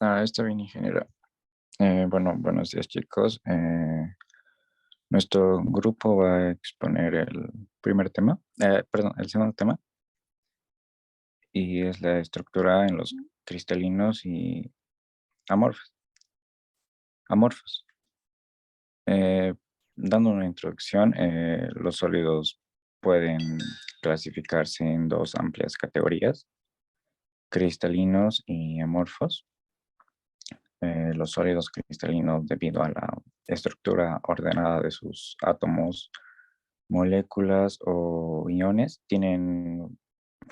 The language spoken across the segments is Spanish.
Está bien, ingeniero. Bueno, buenos días, chicos. Nuestro grupo va a exponer el primer tema, perdón, el segundo tema, y es la estructura en los cristalinos y amorfos. amorfos. Eh, Dando una introducción, los sólidos pueden clasificarse en dos amplias categorías: cristalinos y amorfos. Los sólidos cristalinos, debido a la estructura ordenada de sus átomos, moléculas o iones,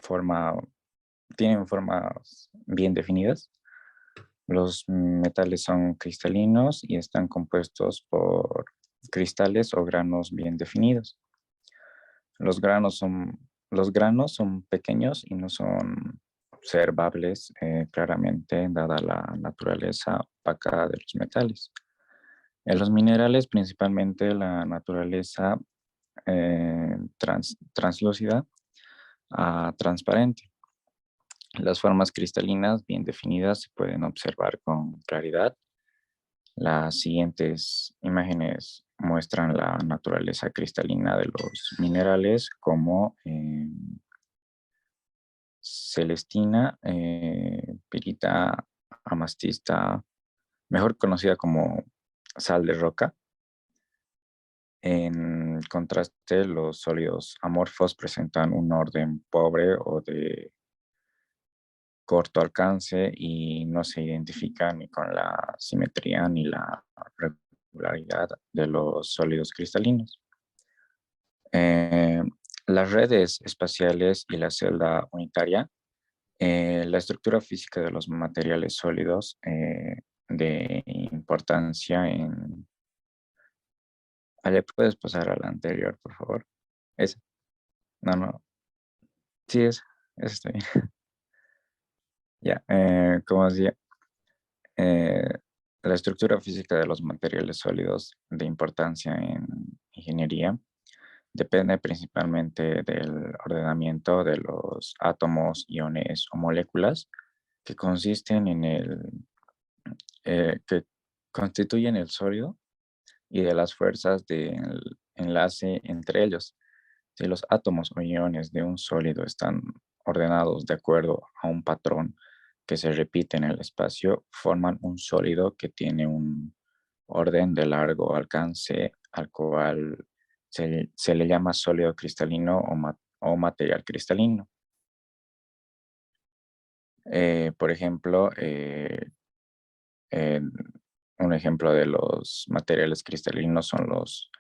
forma, tienen formas bien definidas. Los metales son cristalinos y están compuestos por cristales o granos bien definidos. Los granos son pequeños y no son observables claramente, dada la naturaleza opaca de los metales. En los minerales, principalmente, la naturaleza translúcida a transparente. Las formas cristalinas bien definidas se pueden observar con claridad. Las siguientes imágenes muestran la naturaleza cristalina de los minerales, como celestina, pirita, amastista, mejor conocida como sal de roca. En contraste, los sólidos amorfos presentan un orden pobre o de corto alcance y no se identifican ni con la simetría ni la regularidad de los sólidos cristalinos. Eh, las redes espaciales y la celda unitaria. La estructura física de los materiales sólidos de importancia en... Ale, ¿puedes pasar a la anterior, por favor? Esa. No, no. Sí, esa está bien. Ya, como decía, eh, la estructura física de los materiales sólidos de importancia en ingeniería depende principalmente del ordenamiento de los átomos, iones o moléculas que consisten en que constituyen el sólido, y de las fuerzas de enlace entre ellos. Si los átomos o iones de un sólido están ordenados de acuerdo a un patrón que se repite en el espacio, forman un sólido que tiene un orden de largo alcance, al cual se le llama sólido cristalino o material cristalino. Por ejemplo, en- un ejemplo de los materiales cristalinos son los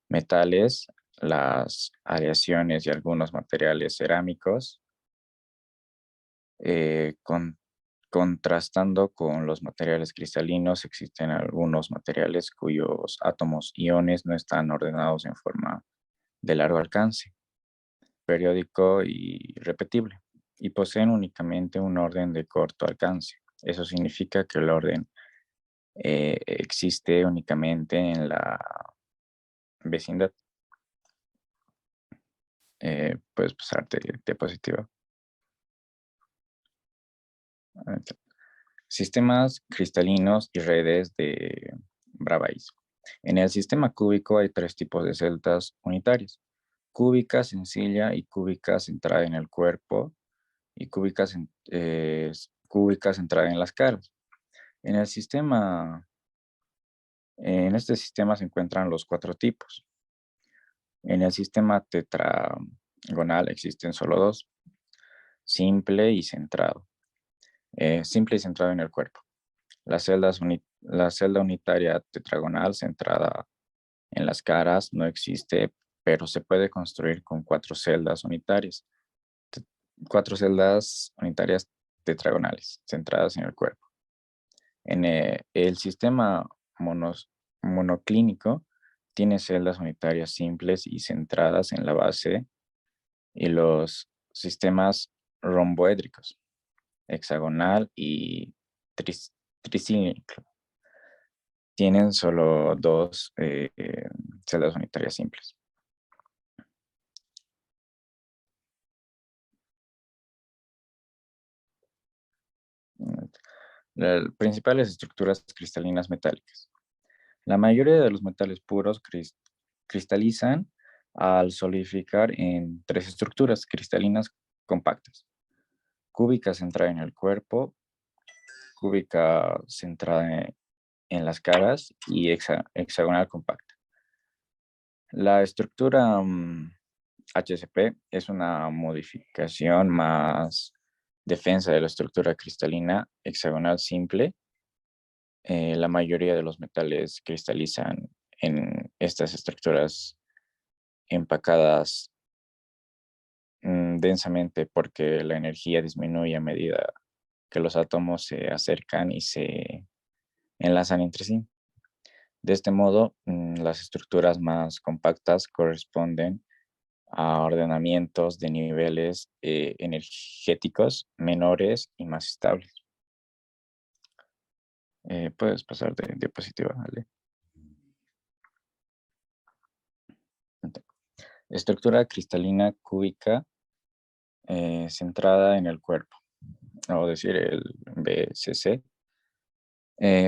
metales, las aleaciones y algunos materiales cerámicos. Contrastando con los materiales cristalinos, existen algunos materiales cuyos átomos iones no están ordenados en forma de largo alcance, periódico y repetible, y poseen únicamente un orden de corto alcance. Eso significa que el orden existe únicamente en la vecindad. Puedes pasarte diapositiva. Sistemas cristalinos y redes de Bravais. En el sistema cúbico hay tres tipos de celdas unitarias: cúbica, sencilla y cúbica centrada en el cuerpo, y cúbica centrada en las caras. En el sistema, en este sistema se encuentran los cuatro tipos. En el sistema tetragonal existen solo dos: simple y centrado. Simple y centrado en el cuerpo. La celda unitaria tetragonal centrada en las caras no existe, pero se puede construir con cuatro celdas unitarias tetragonales centradas en el cuerpo. En el sistema monoclínico tiene celdas unitarias simples y centradas en la base, y los sistemas romboédricos, hexagonal y tricíclico, tienen solo dos celdas unitarias simples. Las principales estructuras cristalinas metálicas. La mayoría de los metales puros cristalizan al solidificar en tres estructuras cristalinas compactas. Cúbica centrada en el cuerpo, cúbica centrada en las caras y hexagonal compacta. La estructura HCP es una modificación más defensa de la estructura cristalina hexagonal simple. La mayoría de los metales cristalizan en estas estructuras empacadas densamente porque la energía disminuye a medida que los átomos se acercan y se enlazan entre sí. De este modo, las estructuras más compactas corresponden a ordenamientos de niveles energéticos menores y más estables. Puedes pasar de diapositiva, ¿vale? Estructura cristalina cúbica centrada en el cuerpo, o decir el BCC.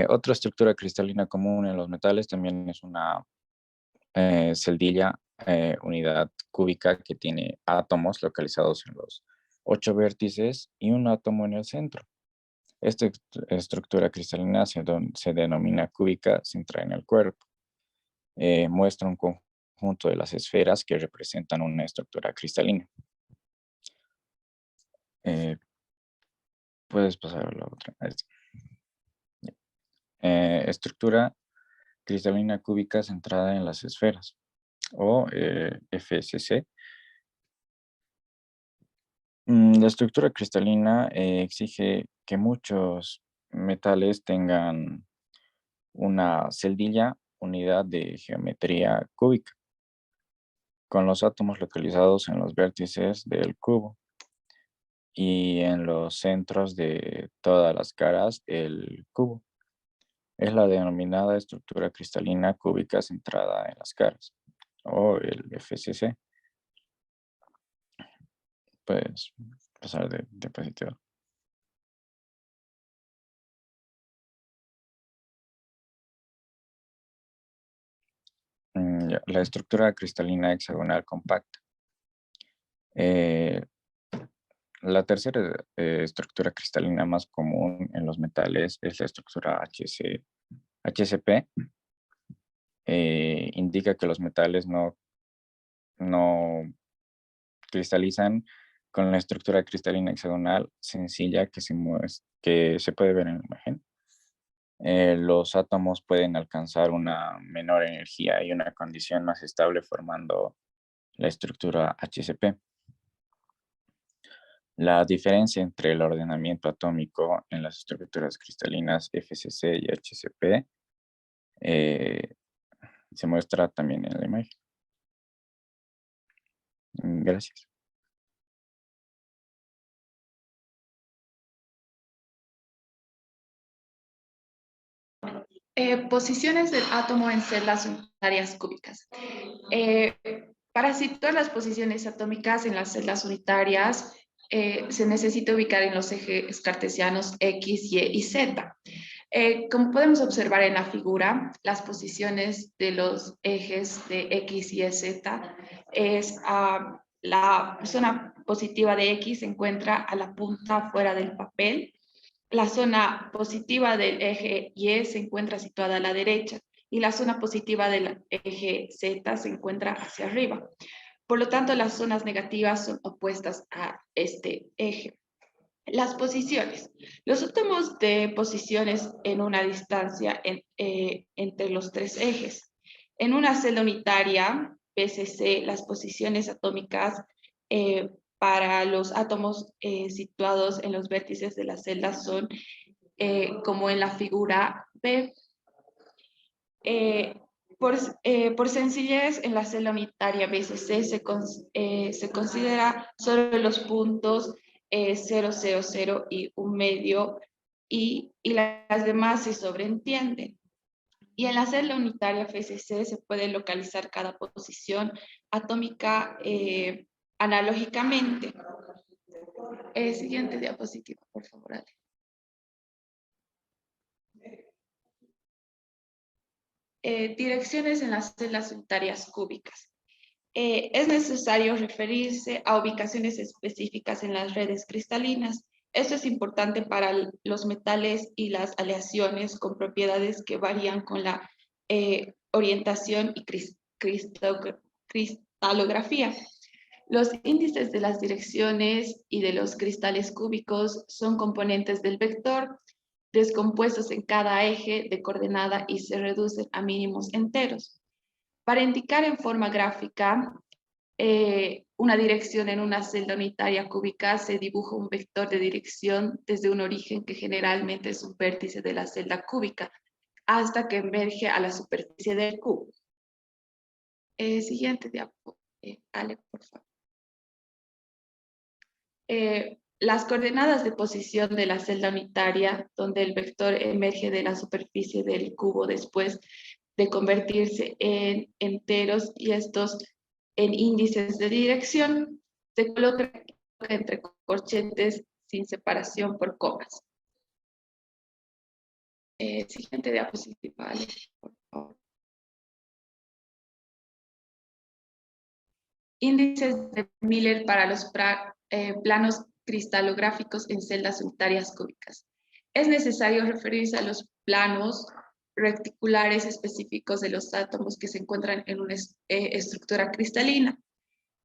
Otra estructura cristalina común en los metales también es una celdilla, unidad cúbica que tiene átomos localizados en los 8 vértices y un átomo en el centro. Esta estructura cristalina se denomina cúbica centrada en el cuerpo. Muestra un conjunto de las esferas que representan una estructura cristalina. Puedes pasar a la otra. Estructura cristalina cúbica centrada en las esferas, o FCC. La estructura cristalina exige que muchos metales tengan una celdilla, unidad de geometría cúbica, con los átomos localizados en los vértices del cubo y en los centros de todas las caras el cubo. Es la denominada estructura cristalina cúbica centrada en las caras, o el FCC. Puedes pasar de diapositiva. La estructura cristalina hexagonal compacta. La tercera estructura cristalina más común en los metales es la estructura HCP. Indica que los metales no cristalizan con la estructura cristalina hexagonal sencilla que se puede ver en la imagen. Los átomos pueden alcanzar una menor energía y una condición más estable formando la estructura HCP. La diferencia entre el ordenamiento atómico en las estructuras cristalinas FCC y HCP se muestra también en la imagen. Gracias. Posiciones del átomo en celdas unitarias cúbicas. Para situar las posiciones atómicas en las celdas unitarias, se necesita ubicar en los ejes cartesianos X, Y y Z. Como podemos observar en la figura, las posiciones de los ejes de X, Y, Z es la zona positiva de X se encuentra a la punta fuera del papel. La zona positiva del eje Y se encuentra situada a la derecha y la zona positiva del eje Z se encuentra hacia arriba. Por lo tanto, las zonas negativas son opuestas a este eje. Las posiciones. Los átomos de posiciones en una distancia entre los tres ejes. En una celda unitaria, PCC, las posiciones atómicas para los átomos situados en los vértices de la celda son como en la figura B. Por sencillez, en la celda unitaria BCC se considera solo los puntos 0, 0, 0 y un medio y las demás se sobreentienden. Y en la celda unitaria FCC se puede localizar cada posición atómica analógicamente. Siguiente diapositiva, por favor, Ale. Direcciones en las celdas unitarias cúbicas. Es necesario referirse a ubicaciones específicas en las redes cristalinas. Esto es importante para los metales y las aleaciones con propiedades que varían con la orientación y cristalografía. Los índices de las direcciones y de los cristales cúbicos son componentes del vector, descompuestos en cada eje de coordenada y se reducen a mínimos enteros. Para indicar en forma gráfica una dirección en una celda unitaria cúbica, se dibuja un vector de dirección desde un origen que generalmente es un vértice de la celda cúbica hasta que emerge a la superficie del cubo. Siguiente diapo, Ale, por favor. Las coordenadas de posición de la celda unitaria, donde el vector emerge de la superficie del cubo después de convertirse en enteros y estos en índices de dirección, se coloca entre corchetes sin separación por comas. Siguiente diapositiva, Ale, por favor. Índices de Miller para los planos cristalográficos en celdas unitarias cúbicas. Es necesario referirse a los planos reticulares específicos de los átomos que se encuentran en una estructura cristalina.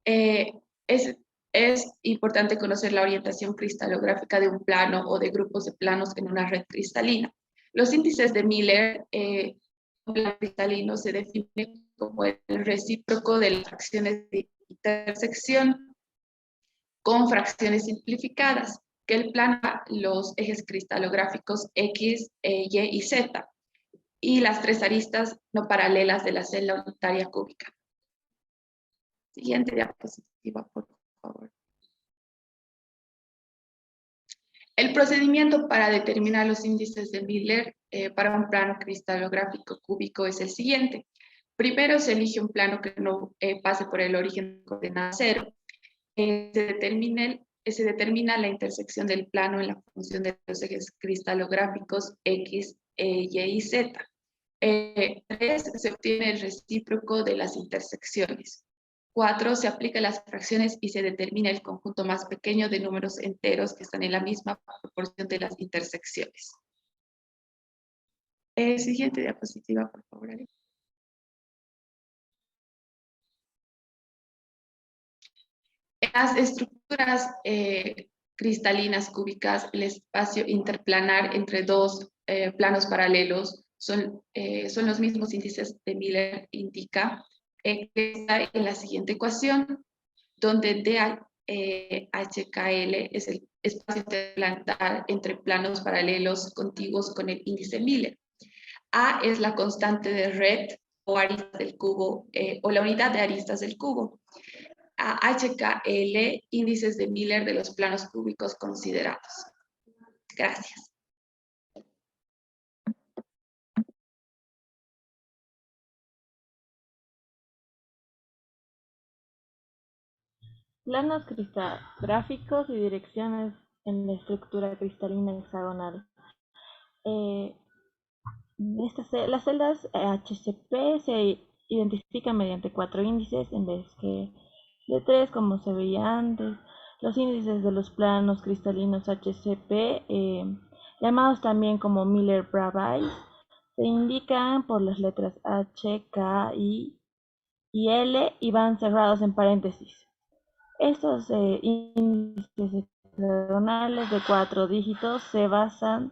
Es importante conocer la orientación cristalográfica de un plano o de grupos de planos en una red cristalina. Los índices de Miller un plano cristalino se definen como el recíproco de las fracciones de intersección con fracciones simplificadas, que el plano los ejes cristalográficos X, Y y Z, y las tres aristas no paralelas de la celda unitaria cúbica. Siguiente diapositiva, por favor. El procedimiento para determinar los índices de Miller para un plano cristalográfico cúbico es el siguiente. Primero se elige un plano que no pase por el origen de coordenada 0. Se determina la intersección del plano en la función de los ejes cristalográficos X, Y y Z. 3. Se obtiene el recíproco de las intersecciones. 4. Se aplican las fracciones y se determina el conjunto más pequeño de números enteros que están en la misma proporción de las intersecciones. Siguiente diapositiva, por favor, Ale. En las estructuras cristalinas cúbicas, el espacio interplanar entre dos planos paralelos son los mismos índices de Miller indica que está en la siguiente ecuación, donde DHKL es el espacio interplanar entre planos paralelos contiguos con el índice Miller. A es la constante de red o aristas del cubo o la unidad de aristas del cubo. A HKL, índices de Miller de los planos cúbicos considerados. Gracias. Planos cristográficos y direcciones en la estructura cristalina hexagonal. Las celdas HCP se identifican mediante 4 índices en vez que de 3, como se veía antes. Los índices de los planos cristalinos HCP, llamados también como Miller-Bravais, se indican por las letras H, K, I y L y van cerrados en paréntesis. Estos índices hexagonales de 4 dígitos se basan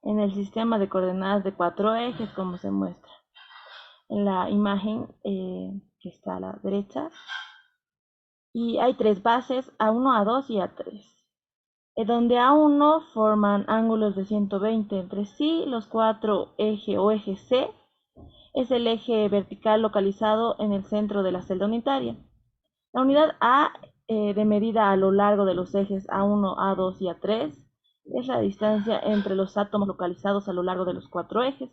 en el sistema de coordenadas de 4 ejes, como se muestra en la imagen que está a la derecha. Y hay 3 bases, A1, A2 y A3, donde A1 forman ángulos de 120 entre sí. Los 4 eje o eje C es el eje vertical localizado en el centro de la celda unitaria. La unidad A de medida a lo largo de los ejes A1, A2 y A3 es la distancia entre los átomos localizados a lo largo de los 4 ejes.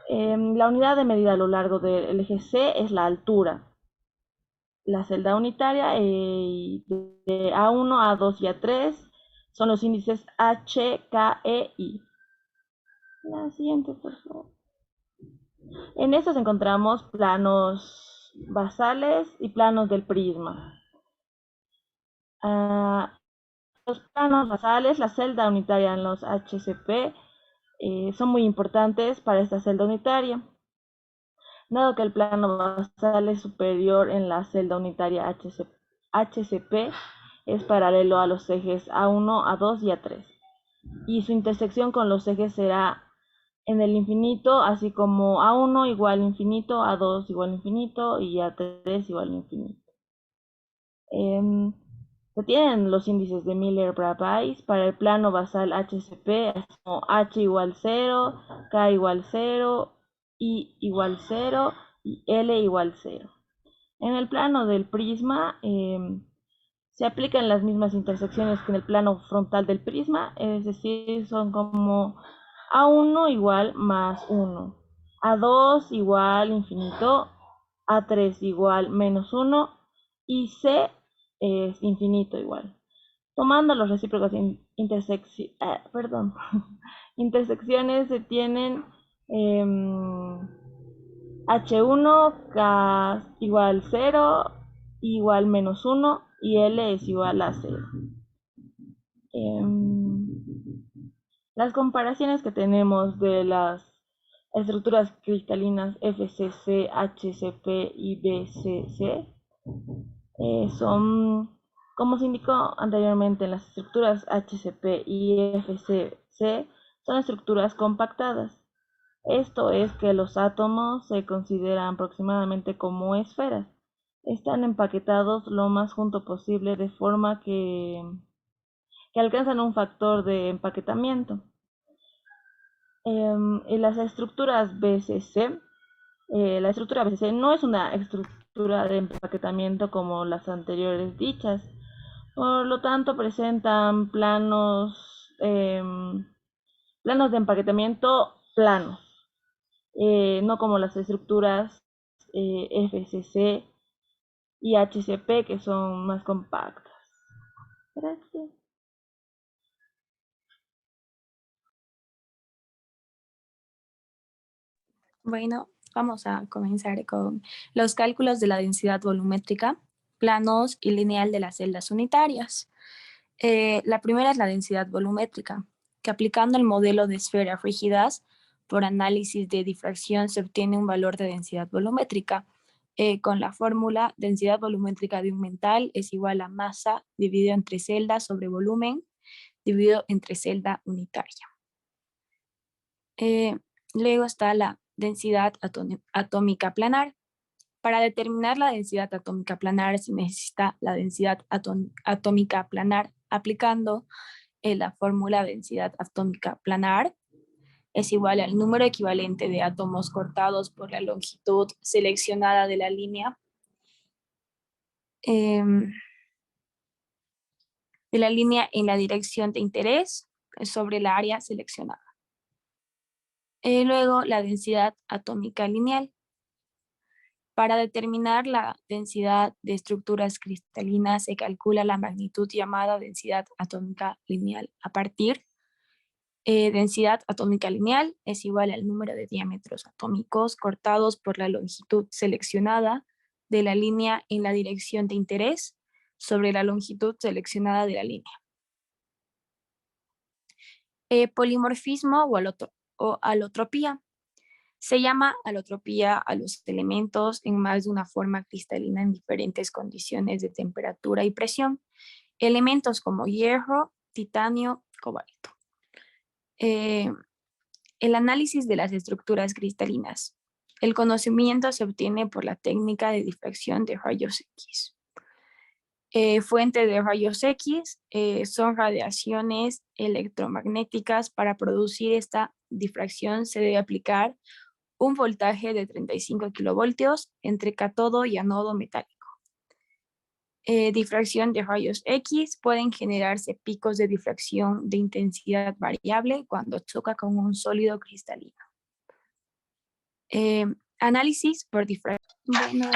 La unidad de medida a lo largo del eje C es la altura. La celda unitaria de A1, A2 y A3 son los índices H, K, E, I. La siguiente, por favor. En estos encontramos planos basales y planos del prisma. Los planos basales, la celda unitaria en los HCP, son muy importantes para esta celda unitaria, dado que el plano basal es superior en la celda unitaria HCP, es paralelo a los ejes A1, A2 y A3, y su intersección con los ejes será en el infinito, así como A1 igual infinito, A2 igual infinito y A3 igual infinito. Se tienen los índices de Miller-Brabais para el plano basal HCP, como H igual 0, K igual 0, I igual 0 y L igual 0. En el plano del prisma se aplican las mismas intersecciones que en el plano frontal del prisma, es decir, son como A1 igual más 1, A2 igual infinito, A3 igual menos 1 y C es infinito igual. Tomando los recíprocos intersecciones se tienen H1, K igual 0, igual menos 1 y L es igual a 0. Las comparaciones que tenemos de las estructuras cristalinas FCC, HCP y BCC son, como se indicó anteriormente, las estructuras HCP y FCC son estructuras compactadas. Esto es que los átomos se consideran aproximadamente como esferas. Están empaquetados lo más junto posible de forma que alcanzan un factor de empaquetamiento. Y las estructuras BCC, la estructura BCC no es una estructura de empaquetamiento como las anteriores dichas, por lo tanto presentan planos de empaquetamiento planos, no como las estructuras FCC y HCP que son más compactas. Gracias. Bueno, vamos a comenzar con los cálculos de la densidad volumétrica, planos y lineal de las celdas unitarias. La primera es la densidad volumétrica, que aplicando el modelo de esferas rígidas por análisis de difracción se obtiene un valor de densidad volumétrica. Con la fórmula, densidad volumétrica de un metal es igual a masa dividido entre celda sobre volumen dividido entre celda unitaria. Luego está la densidad atómica planar. Para determinar la densidad atómica planar se necesita la densidad atómica planar aplicando la fórmula densidad atómica planar es igual al número equivalente de átomos cortados por la longitud seleccionada de la línea en la dirección de interés sobre la área seleccionada. Luego la densidad atómica lineal. Para determinar la densidad de estructuras cristalinas se calcula la magnitud llamada densidad atómica lineal a partir densidad atómica lineal es igual al número de diámetros atómicos cortados por la longitud seleccionada de la línea en la dirección de interés sobre la longitud seleccionada de la línea. Polimorfismo o alotropía. Se llama alotropía a los elementos en más de una forma cristalina en diferentes condiciones de temperatura y presión. Elementos como hierro, titanio, cobalto. El análisis de las estructuras cristalinas. El conocimiento se obtiene por la técnica de difracción de rayos X. Fuente de rayos X son radiaciones electromagnéticas. Para producir esta difracción se debe aplicar un voltaje de 35 kilovoltios entre cátodo y ánodo metálico. Difracción de rayos X. Pueden generarse picos de difracción de intensidad variable cuando choca con un sólido cristalino. Análisis por difracción. Bueno,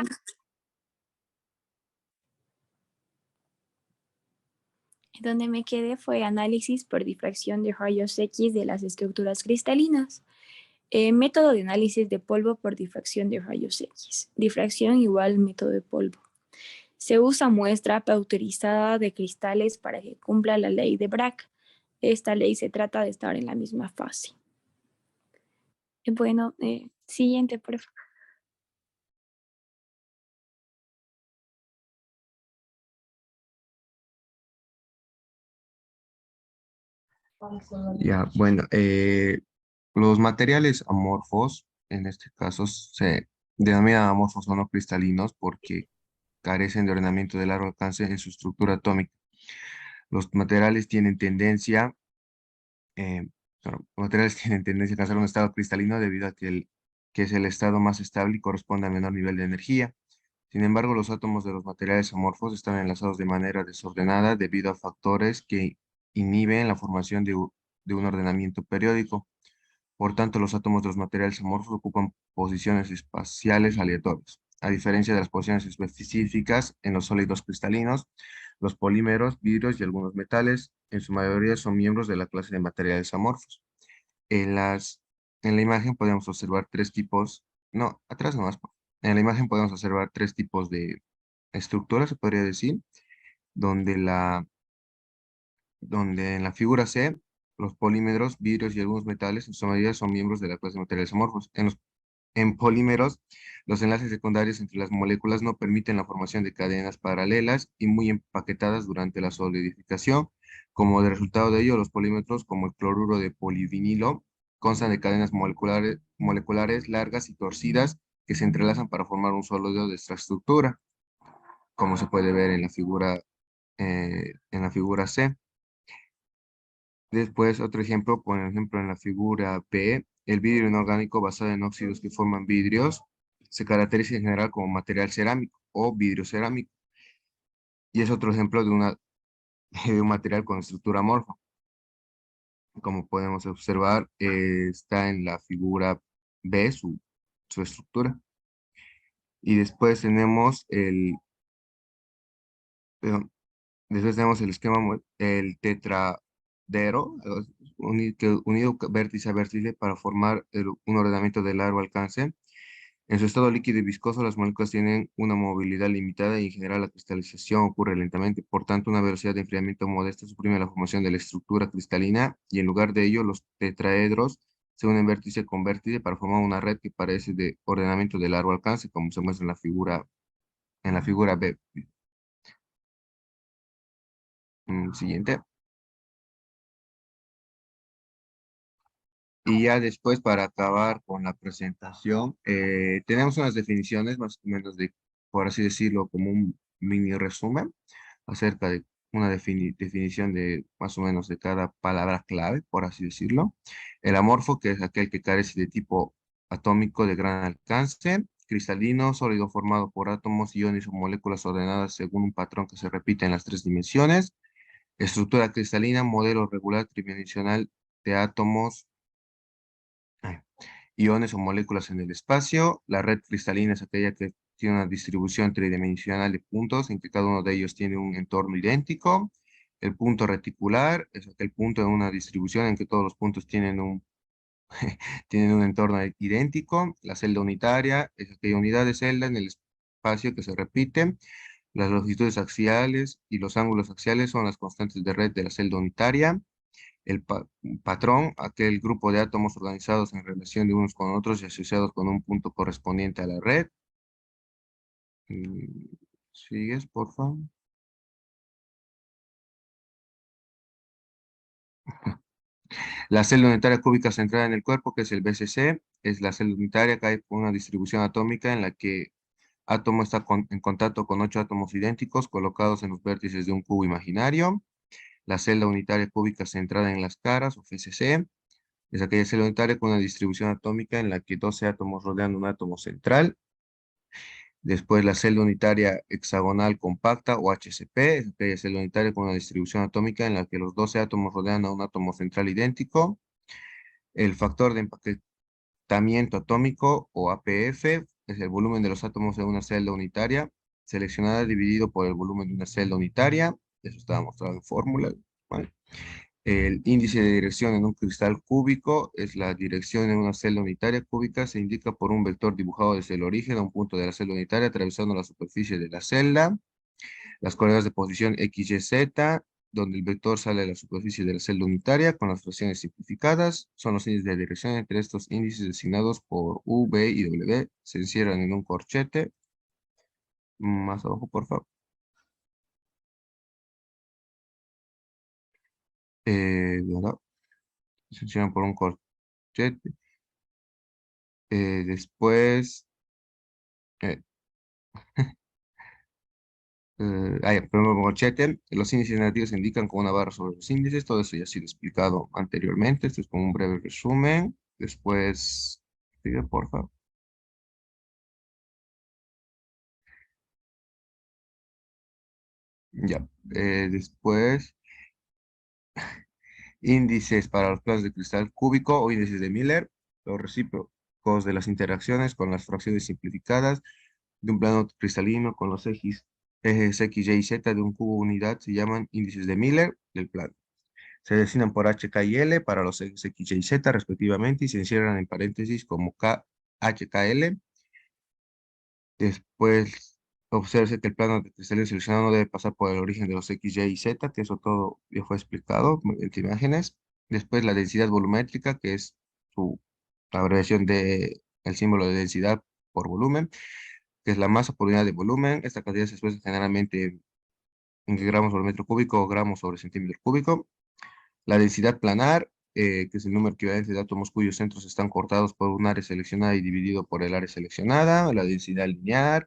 donde me quedé fue análisis por difracción de rayos X de las estructuras cristalinas. Método de análisis de polvo por difracción de rayos X. Difracción igual método de polvo. Se usa muestra pautorizada de cristales para que cumpla la ley de Bragg. Esta ley se trata de estar en la misma fase. Bueno, siguiente, por favor. Ya, bueno, los materiales amorfos, en este caso, se denominan amorfos o no cristalinos porque carecen de ordenamiento de largo alcance en su estructura atómica. Los materiales tienen tendencia, los materiales tienen tendencia a alcanzar un estado cristalino debido a que es el estado más estable y corresponde a menor nivel de energía. Sin embargo, los átomos de los materiales amorfos están enlazados de manera desordenada debido a factores que inhiben la formación de un ordenamiento periódico. Por tanto, los átomos de los materiales amorfos ocupan posiciones espaciales aleatorias. A diferencia de las posiciones específicas en los sólidos cristalinos, los polímeros, vidrios y algunos metales, en su mayoría son miembros de la clase de materiales amorfos. En en la imagen podemos observar tres tipos, no, atrás nomás. En la imagen podemos observar tres tipos de estructuras, se podría decir, donde donde en la figura C, los polímeros, vidrios y algunos metales en su mayoría son miembros de la clase de materiales amorfos. En polímeros, los enlaces secundarios entre las moléculas no permiten la formación de cadenas paralelas y muy empaquetadas durante la solidificación. Como de resultado de ello, los polímeros, como el cloruro de polivinilo, constan de cadenas moleculares largas y torcidas que se entrelazan para formar un sólido de esta estructura, como se puede ver en la figura C. Después, otro ejemplo, por ejemplo, en la figura B, el vidrio inorgánico basado en óxidos que forman vidrios se caracteriza en general como material cerámico o vidrio cerámico. Y es otro ejemplo de, de un material con estructura amorfa. Como podemos observar, está en la figura B su estructura. Y después tenemos perdón, después tenemos el esquema, el tetradero, unido vértice a vértice para formar un ordenamiento de largo alcance. En su estado líquido y viscoso, las moléculas tienen una movilidad limitada y en general la cristalización ocurre lentamente. Por tanto, una velocidad de enfriamiento modesta suprime la formación de la estructura cristalina y en lugar de ello, los tetraedros se unen vértice con vértice para formar una red que parece de ordenamiento de largo alcance, como se muestra en la figura B. Siguiente. Y ya después, para acabar con la presentación, tenemos unas definiciones más o menos de, por así decirlo, como un mini resumen acerca de una definición de más o menos de cada palabra clave, por así decirlo. El amorfo, que es aquel que carece de tipo atómico de gran alcance. Cristalino, sólido formado por átomos, iones o moléculas ordenadas según un patrón que se repite en las tres dimensiones. Estructura cristalina, modelo regular tridimensional de átomos, iones o moléculas en el espacio. La red cristalina es aquella que tiene una distribución tridimensional de puntos en que cada uno de ellos tiene un entorno idéntico. El punto reticular es aquel punto de una distribución en que todos los puntos tienen tienen un entorno idéntico. La celda unitaria es aquella unidad de celda en el espacio que se repite. Las longitudes axiales y los ángulos axiales son las constantes de red de la celda unitaria. El patrón, aquel grupo de átomos organizados en relación de unos con otros y asociados con un punto correspondiente a la red. ¿Sigues, por favor? La celda unitaria cúbica centrada en el cuerpo, que es el BCC, es la celda unitaria que hay una distribución atómica en la que átomo está en contacto con 8 átomos idénticos colocados en los vértices de un cubo imaginario. La celda unitaria cúbica centrada en las caras, o FCC, es aquella celda unitaria con una distribución atómica en la que 12 átomos rodean un átomo central. Después la celda unitaria hexagonal compacta, o HCP, es aquella celda unitaria con una distribución atómica en la que los 12 átomos rodean a un átomo central idéntico. El factor de empaquetamiento atómico, o APF, es el volumen de los átomos de una celda unitaria seleccionada dividido por el volumen de una celda unitaria. Eso estaba mostrado en fórmula. ¿Vale? El índice de dirección en un cristal cúbico es la dirección en una celda unitaria cúbica. Se indica por un vector dibujado desde el origen a un punto de la celda unitaria, atravesando la superficie de la celda. Las coordenadas de posición X, Y, Z, donde el vector sale de la superficie de la celda unitaria con las fracciones simplificadas, son los índices de dirección. Entre estos índices designados por U, V y W se encierran en un corchete. Más abajo, por favor. ¿Verdad? Se encierran por un corchete. Después, eh, primero corchete, los índices negativos se indican con una barra sobre los índices. Todo eso ya ha sido explicado anteriormente. Esto es como un breve resumen. Después, sigue, por favor. Ya, después, índices para los planos de cristal cúbico o índices de Miller, los recíprocos de las interacciones con las fracciones simplificadas de un plano cristalino con los ejes X, Y y Z de un cubo unidad se llaman índices de Miller del plano. Se designan por H, K y L para los ejes X, Y y Z respectivamente y se encierran en paréntesis como K, H, K, L. Después, observe que el plano de cristalino seleccionado no debe pasar por el origen de los X, Y y Z, que eso todo ya fue explicado mediante imágenes. Después, la densidad volumétrica, que es su abreviación de el símbolo de densidad por volumen, que es la masa por unidad de volumen. Esta cantidad se expresa generalmente en gramos por metro cúbico o gramos sobre centímetro cúbico. La densidad planar, que es el número equivalente de átomos cuyos centros están cortados por un área seleccionada y dividido por el área seleccionada. La densidad lineal,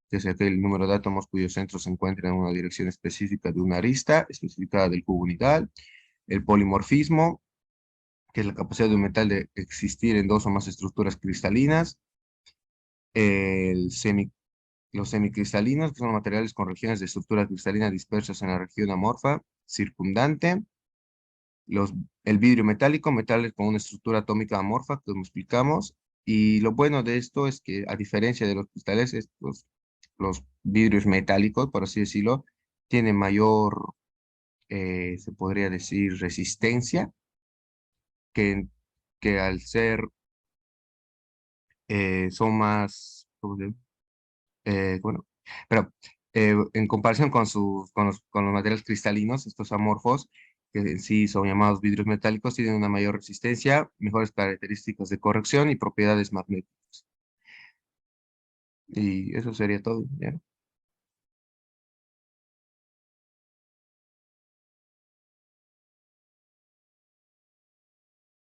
que es el número de átomos cuyos centros se encuentran en una dirección específica de una arista especificada del cubo unidad. El polimorfismo, que es la capacidad de un metal de existir en dos o más estructuras cristalinas. Los semicristalinos, que son materiales con regiones de estructura cristalina dispersas en la región amorfa circundante. El vidrio metálico, metales con una estructura atómica amorfa, como explicamos. Y lo bueno de esto es que, a diferencia de los cristales, los vidrios metálicos, por así decirlo, tienen mayor, se podría decir, resistencia, que, que al ser, son más, ¿cómo se llama? Bueno, pero en comparación con los materiales cristalinos, estos amorfos, que en sí son llamados vidrios metálicos, tienen una mayor resistencia, mejores características de corrección y propiedades magnéticas. Y eso sería todo, ¿ya?